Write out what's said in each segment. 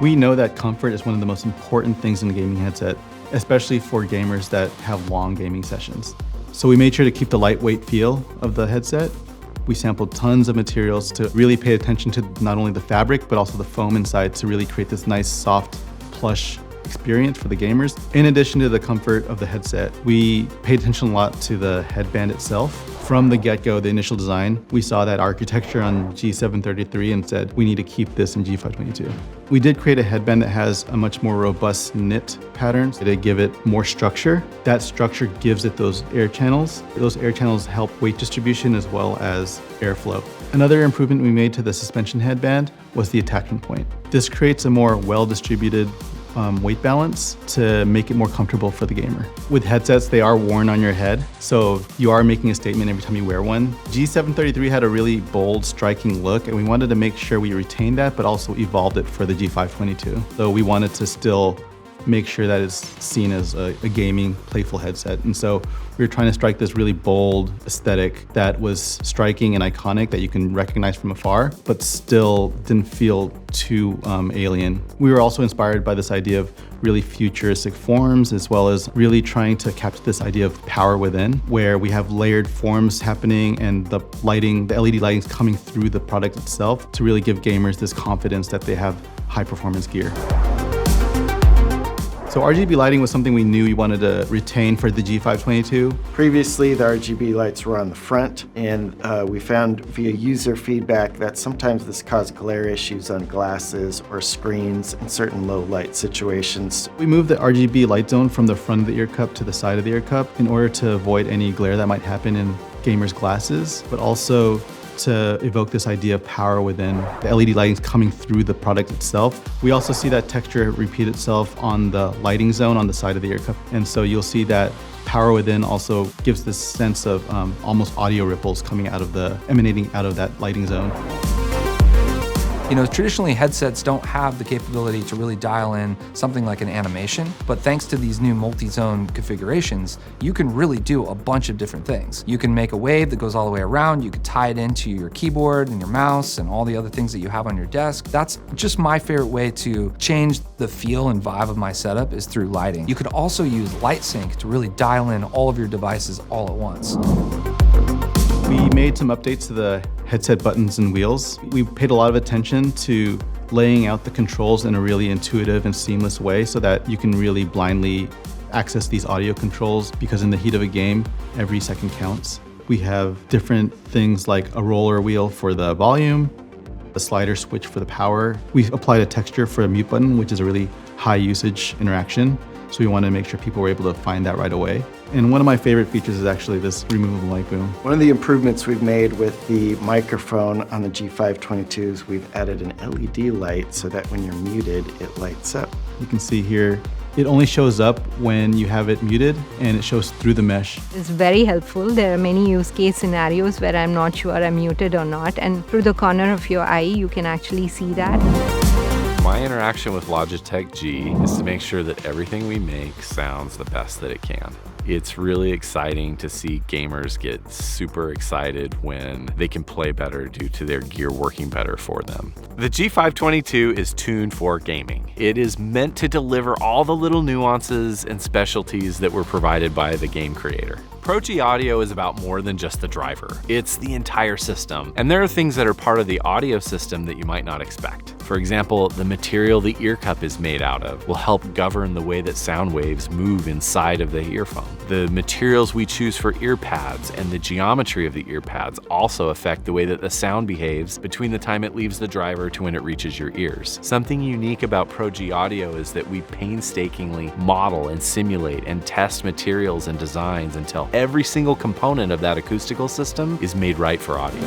We know that comfort is one of the most important things in a gaming headset, especially for gamers that have long gaming sessions. So we made sure to keep the lightweight feel of the headset. We sampled tons of materials to really pay attention to not only the fabric, but also the foam inside to really create this nice, soft, plush experience for the gamers. In addition to the comfort of the headset, we paid attention a lot to the headband itself. From the get-go, the initial design, we saw that architecture on G733 and said, we need to keep this in G522. We did create a headband that has a much more robust knit pattern to give it more structure. That structure gives it those air channels. Those air channels help weight distribution as well as airflow. Another improvement we made to the suspension headband was the attachment point. This creates a more well-distributed weight balance to make it more comfortable for the gamer. With headsets, they are worn on your head, so you are making a statement every time you wear one. G733 had a really bold, striking look, and we wanted to make sure we retained that, but also evolved it for the G522. So we wanted to still make sure that it's seen as a gaming, playful headset. And so we were trying to strike this really bold aesthetic that was striking and iconic that you can recognize from afar, but still didn't feel too alien. We were also inspired by this idea of really futuristic forms, as well as really trying to capture this idea of power within, where we have layered forms happening and the lighting, the LED lighting is coming through the product itself to really give gamers this confidence that they have high performance gear. So RGB lighting was something we knew we wanted to retain for the G522. Previously, the RGB lights were on the front, and we found via user feedback that sometimes this caused glare issues on glasses or screens in certain low light situations. We moved the RGB light zone from the front of the ear cup to the side of the ear cup in order to avoid any glare that might happen in gamers' glasses, but also to evoke this idea of power within. The LED lighting coming through the product itself. We also see that texture repeat itself on the lighting zone on the side of the ear cup. And so you'll see that power within also gives this sense of almost audio ripples emanating out of that lighting zone. You know, traditionally headsets don't have the capability to really dial in something like an animation, but thanks to these new multi-zone configurations, you can really do a bunch of different things. You can make a wave that goes all the way around, you could tie it into your keyboard and your mouse and all the other things that you have on your desk. That's just my favorite way to change the feel and vibe of my setup is through lighting. You could also use Light Sync to really dial in all of your devices all at once. We made some updates to the headset buttons and wheels. We paid a lot of attention to laying out the controls in a really intuitive and seamless way so that you can really blindly access these audio controls, because in the heat of a game, every second counts. We have different things like a roller wheel for the volume, a slider switch for the power. We've applied a texture for a mute button, which is a really high usage interaction. So we wanted to make sure people were able to find that right away. And one of my favorite features is actually this removable light boom. One of the improvements we've made with the microphone on the G522 is we've added an LED light so that when you're muted, it lights up. You can see here, it only shows up when you have it muted, and it shows through the mesh. It's very helpful. There are many use case scenarios where I'm not sure I'm muted or not, and through the corner of your eye, you can actually see that. My interaction with Logitech G is to make sure that everything we make sounds the best that it can. It's really exciting to see gamers get super excited when they can play better due to their gear working better for them. The G522 is tuned for gaming. It is meant to deliver all the little nuances and specialties that were provided by the game creator. Pro G Audio is about more than just the driver. It's the entire system. And there are things that are part of the audio system that you might not expect. For example, the material the ear cup is made out of will help govern the way that sound waves move inside of the earphone. The materials we choose for ear pads and the geometry of the ear pads also affect the way that the sound behaves between the time it leaves the driver to when it reaches your ears. Something unique about Pro G Audio is that we painstakingly model and simulate and test materials and designs until every single component of that acoustical system is made right for audio.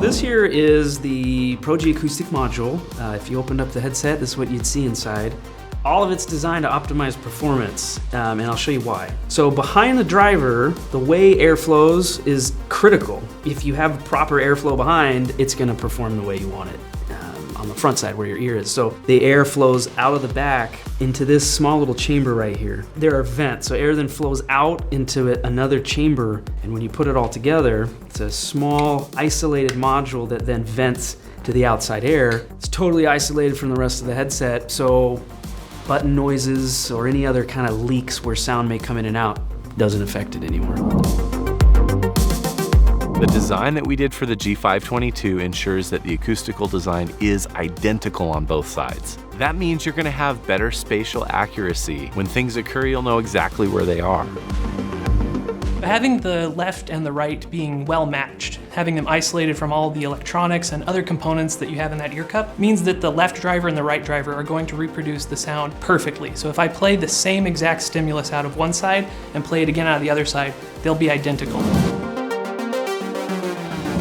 This here is the Pro G Acoustic module. If you opened up the headset, this is what you'd see inside. All of it's designed to optimize performance, and I'll show you why. So behind the driver, the way air flows is critical. If you have proper airflow behind, it's gonna perform the way you want it. On the front side where your ear is. So the air flows out of the back into this small little chamber right here. There are vents, so air then flows out into another chamber, and when you put it all together, it's a small isolated module that then vents to the outside air. It's totally isolated from the rest of the headset, so button noises or any other kind of leaks where sound may come in and out doesn't affect it anymore. The design that we did for the G522 ensures that the acoustical design is identical on both sides. That means you're going to have better spatial accuracy. When things occur, you'll know exactly where they are. Having the left and the right being well matched, having them isolated from all the electronics and other components that you have in that ear cup, means that the left driver and the right driver are going to reproduce the sound perfectly. So if I play the same exact stimulus out of one side and play it again out of the other side, they'll be identical.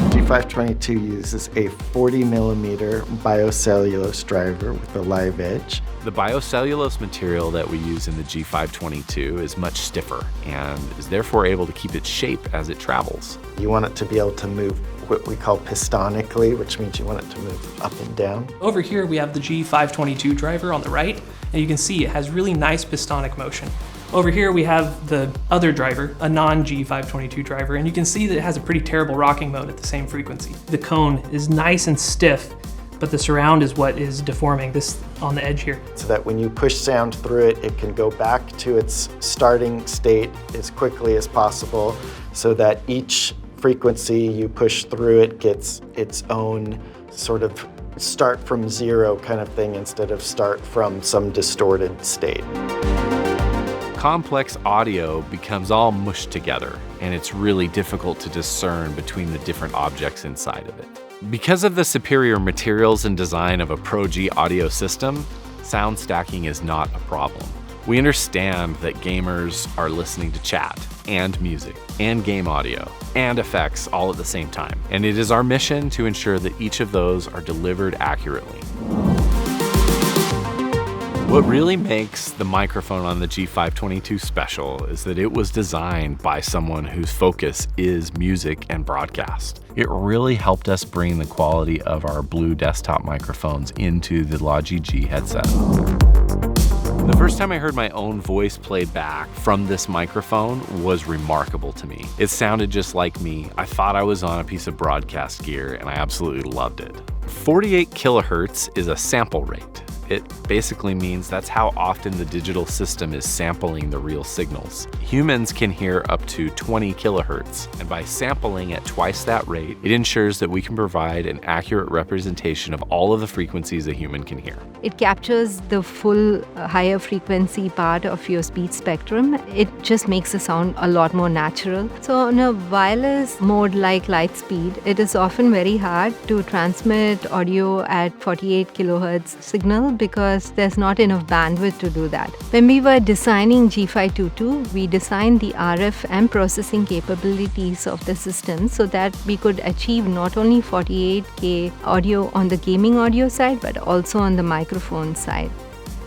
G522 uses a 40mm biocellulose driver with a live edge. The biocellulose material that we use in the G522 is much stiffer and is therefore able to keep its shape as it travels. You want it to be able to move what we call pistonically, which means you want it to move up and down. Over here we have the G522 driver on the right, and you can see it has really nice pistonic motion. Over here we have the other driver, a non-G522 driver, and you can see that it has a pretty terrible rocking mode at the same frequency. The cone is nice and stiff, but the surround is what is deforming this on the edge here. So that when you push sound through it, it can go back to its starting state as quickly as possible, so that each frequency you push through it gets its own sort of start from zero kind of thing instead of start from some distorted state. Complex audio becomes all mushed together, and it's really difficult to discern between the different objects inside of it. Because of the superior materials and design of a Pro G audio system, sound stacking is not a problem. We understand that gamers are listening to chat and music and game audio and effects all at the same time, and it is our mission to ensure that each of those are delivered accurately. What really makes the microphone on the G522 special is that it was designed by someone whose focus is music and broadcast. It really helped us bring the quality of our Blue desktop microphones into the Logi G headset. The first time I heard my own voice played back from this microphone was remarkable to me. It sounded just like me. I thought I was on a piece of broadcast gear, and I absolutely loved it. 48 kilohertz is a sample rate. It basically means that's how often the digital system is sampling the real signals. Humans can hear up to 20 kilohertz, and by sampling at twice that rate, it ensures that we can provide an accurate representation of all of the frequencies a human can hear. It captures the full higher frequency part of your speech spectrum. It just makes the sound a lot more natural. So on a wireless mode like Lightspeed, it is often very hard to transmit audio at 48 kilohertz signal because there's not enough bandwidth to do that. When we were designing G522, we designed the RF and processing capabilities of the system so that we could achieve not only 48K audio on the gaming audio side, but also on the microphone side.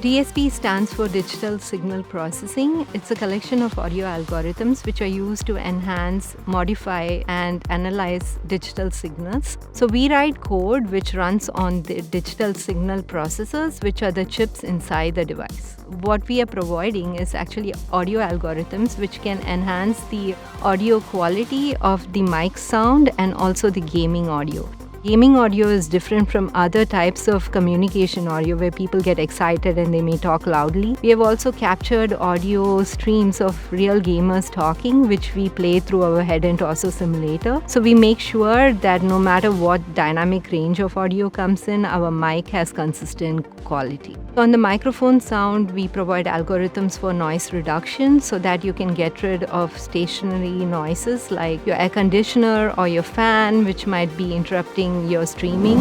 DSP stands for Digital Signal Processing. It's a collection of audio algorithms which are used to enhance, modify, and analyze digital signals. So we write code which runs on the digital signal processors, which are the chips inside the device. What we are providing is actually audio algorithms which can enhance the audio quality of the mic sound and also the gaming audio. Gaming audio is different from other types of communication audio where people get excited and they may talk loudly. We have also captured audio streams of real gamers talking, which we play through our head and torso simulator. So we make sure that no matter what dynamic range of audio comes in, our mic has consistent quality. On the microphone sound, we provide algorithms for noise reduction so that you can get rid of stationary noises like your air conditioner or your fan, which might be interrupting your streaming.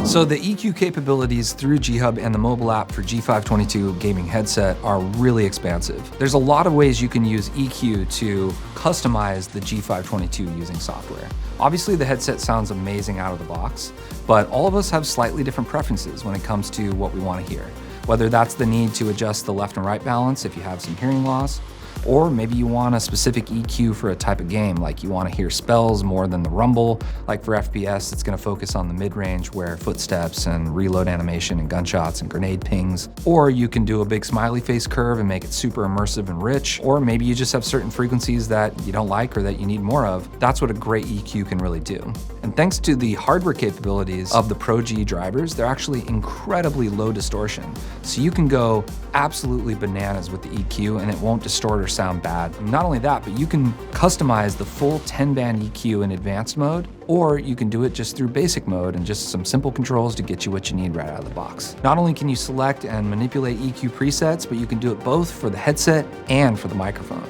So the EQ capabilities through G-Hub and the mobile app for G522 gaming headset are really expansive. There's a lot of ways you can use EQ to customize the G522 using software. Obviously the headset sounds amazing out of the box, but all of us have slightly different preferences when it comes to what we want to hear. Whether that's the need to adjust the left and right balance if you have some hearing loss, Or maybe you want a specific EQ for a type of game, like you want to hear spells more than the rumble. Like for FPS, it's going to focus on the mid-range where footsteps and reload animation and gunshots and grenade pings. Or you can do a big smiley face curve and make it super immersive and rich. Or maybe you just have certain frequencies that you don't like or that you need more of. That's what a great EQ can really do. And thanks to the hardware capabilities of the Pro G drivers, they're actually incredibly low distortion. So you can go absolutely bananas with the EQ and it won't distort or sound bad. Not only that, but you can customize the full 10-band EQ in advanced mode, or you can do it just through basic mode and just some simple controls to get you what you need right out of the box. Not only can you select and manipulate EQ presets, but you can do it both for the headset and for the microphone.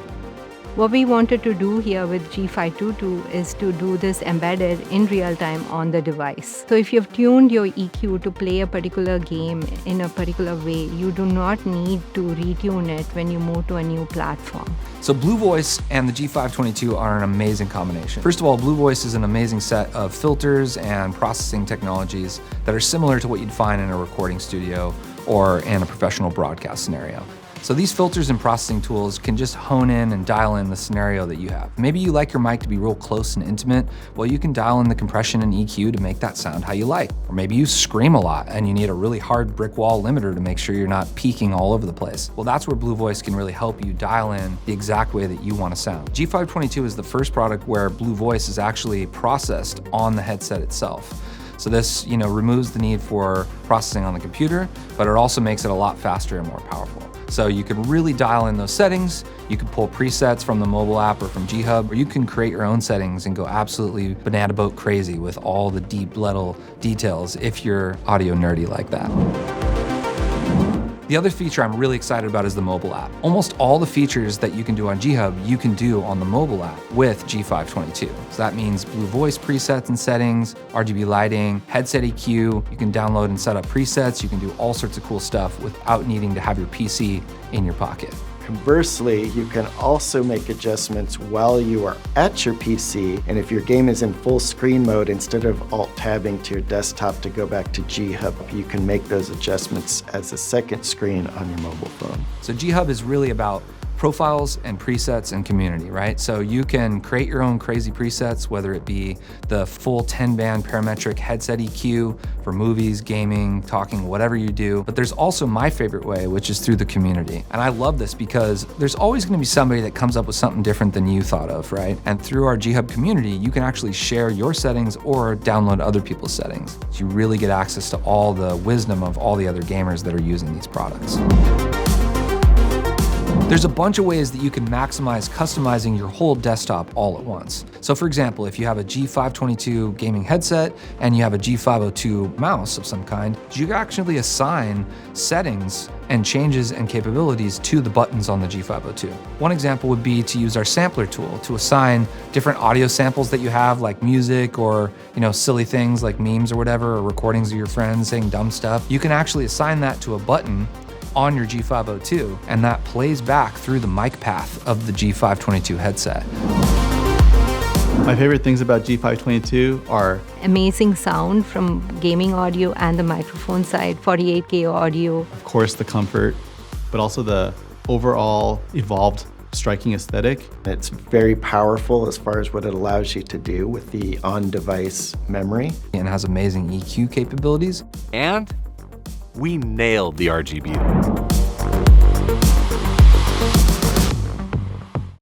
What we wanted to do here with G522 is to do this embedded in real time on the device. So if you've tuned your EQ to play a particular game in a particular way, you do not need to retune it when you move to a new platform. So Blue Voice and the G522 are an amazing combination. First of all, Blue Voice is an amazing set of filters and processing technologies that are similar to what you'd find in a recording studio or in a professional broadcast scenario. So these filters and processing tools can just hone in and dial in the scenario that you have. Maybe you like your mic to be real close and intimate. Well, you can dial in the compression and EQ to make that sound how you like. Or maybe you scream a lot and you need a really hard brick wall limiter to make sure you're not peaking all over the place. Well, that's where Blue Voice can really help you dial in the exact way that you want to sound. G522 is the first product where Blue Voice is actually processed on the headset itself. So this, removes the need for processing on the computer, but it also makes it a lot faster and more powerful. So you can really dial in those settings. You can pull presets from the mobile app or from G-Hub, or you can create your own settings and go absolutely banana boat crazy with all the deep little details if you're audio nerdy like that. The other feature I'm really excited about is the mobile app. Almost all the features that you can do on G-Hub, you can do on the mobile app with G522. So that means Blue Voice presets and settings, RGB lighting, headset EQ. You can download and set up presets. You can do all sorts of cool stuff without needing to have your PC in your pocket. Conversely, you can also make adjustments while you are at your PC, and if your game is in full screen mode, instead of alt-tabbing to your desktop to go back to G-Hub, you can make those adjustments as a second screen on your mobile phone. So G-Hub is really about profiles and presets and community, right? So you can create your own crazy presets, whether it be the full 10-band parametric headset EQ for movies, gaming, talking, whatever you do. But there's also my favorite way, which is through the community. And I love this because there's always gonna be somebody that comes up with something different than you thought of, right? And through our G-Hub community, you can actually share your settings or download other people's settings. So you really get access to all the wisdom of all the other gamers that are using these products. There's a bunch of ways that you can maximize customizing your whole desktop all at once. So for example, if you have a G522 gaming headset and you have a G502 mouse of some kind, you can actually assign settings and changes and capabilities to the buttons on the G502. One example would be to use our sampler tool to assign different audio samples that you have, like music or silly things like memes or whatever, or recordings of your friends saying dumb stuff. You can actually assign that to a button on your G502, and that plays back through the mic path of the G522 headset. My favorite things about G522 are amazing sound from gaming audio and the microphone side, 48K audio. of course the comfort, but also the overall evolved striking aesthetic. It's very powerful as far as what it allows you to do with the on-device memory. And has amazing EQ capabilities. And we nailed the RGB.